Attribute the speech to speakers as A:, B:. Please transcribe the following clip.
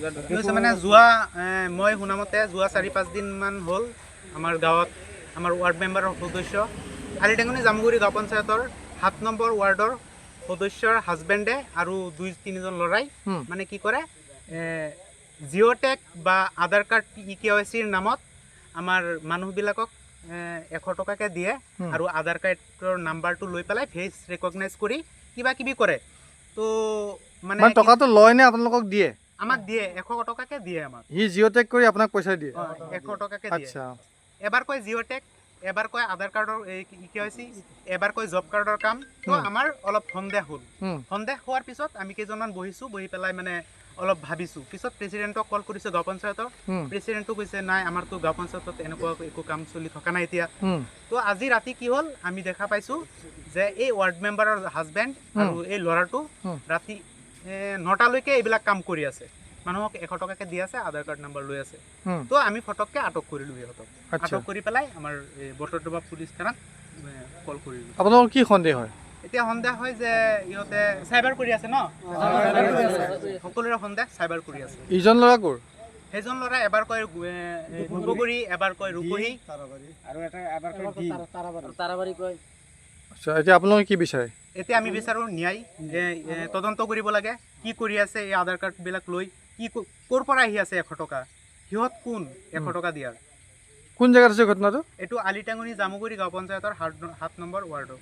A: মানে যোৱা মই শুনামতে যোৱা 4-5 দিনমান হ'ল আমাৰ গাঁৱত আমাৰ ৱাৰ্ড মেম্বাৰৰ সদস্য আলিটেঙনি জামুগুৰি গাঁও পঞ্চায়তৰ 7 নম্বৰ ৱাৰ্ডৰ সদস্যৰ হাজবেণ্ডে আৰু 2-3জন ল'ৰাই মানে কি কৰে জিঅ'টেক বা আধাৰ কাৰ্ড ইকেৱাইচিৰ নামত আমাৰ মানুহবিলাকক 100 টকাকৈ দিয়ে আৰু আধাৰ কাৰ্ডৰ নাম্বাৰটো লৈ পেলাই ফেচ ৰেকগনাইজ কৰি কিবা কিবি কৰে তো মানে
B: টকাটো লয় নে আপোনালোকক দিয়ে
A: আমাক দিয়ে 100 টকাকৈ দিয়ে আমাক
B: হি জিঅ'টেক কৰি আপোনাক পইচা দিয়ে
A: 100 টকাকৈ দিয়ে
B: আচ্ছা
A: এবাৰ কয় জিঅ'টেক এবাৰ কয় আধাৰ কাৰ্ডৰ ইকেৱাইচি এবাৰ কয় জব কাৰ্ডৰ কাম তো আমাৰ অলপ সন্দেহ হ'ল সন্দেহ হোৱাৰ পিছত আমি কেইজনমান বহি পেলাই মানে অলপ ভাবিছোঁ পিছত প্ৰেচিডেণ্টক কল কৰিছোঁ গাঁও পঞ্চায়তৰ প্ৰেচিডেণ্টটো কৈছে নাই আমাৰতো গাঁও পঞ্চায়তত এনেকুৱা একো কাম চলি থকা নাই এতিয়া তো আজি ৰাতি কি হ'ল আমি দেখা পাইছোঁ যে এই ৱাৰ্ড মেম্বাৰৰ হাজবেণ্ড আৰু এই ল'ৰাটো ৰাতি 9টালৈকে এইবিলাক কাম কৰি আছে মানুহক 100 টকাকৈ দি আছে আধাৰ কাৰ্ড নাম্বাৰ লৈ আছে তো আমি ফটককৈ আটক কৰিলোঁ সিহঁতক আটক কৰি পেলাই আমাৰ বটদ্ৰৱা পুলিচ থানাত কল কৰিলোঁ
B: আপোনালোকৰ কি সন্দেহ হয়
A: এতিয়া সন্দেহ হয় যে ইহঁতে চাইবাৰ কৰি আছে ন সকলোৰে সন্দেহ চাইবাৰ কৰি আছে
B: ইজন ল'ৰা ক'ৰ
A: সেইজন ল'ৰা এবাৰ কয় নবগুৰি এবাৰ কয় ৰূপহী
C: আৰু এটা এবাৰ কয় তাৰাবাৰী কয়
B: আচ্ছা এতিয়া আপোনালোকে কি বিচাৰে
A: এতিয়া আমি বিচাৰোঁ ন্যায় তদন্ত কৰিব লাগে কি কৰি আছে এই আধাৰ কাৰ্ডবিলাক লৈ কি ক'ৰ পৰা আহি আছে 100 টকা সিহঁত কোন 100 টকা দিয়াৰ
B: কোন জেগাত আছে ঘটনাটো
A: এইটো আলিটেঙনি জামুগুৰি গাঁও পঞ্চায়তৰ 7 নম্বৰ ৱাৰ্ডত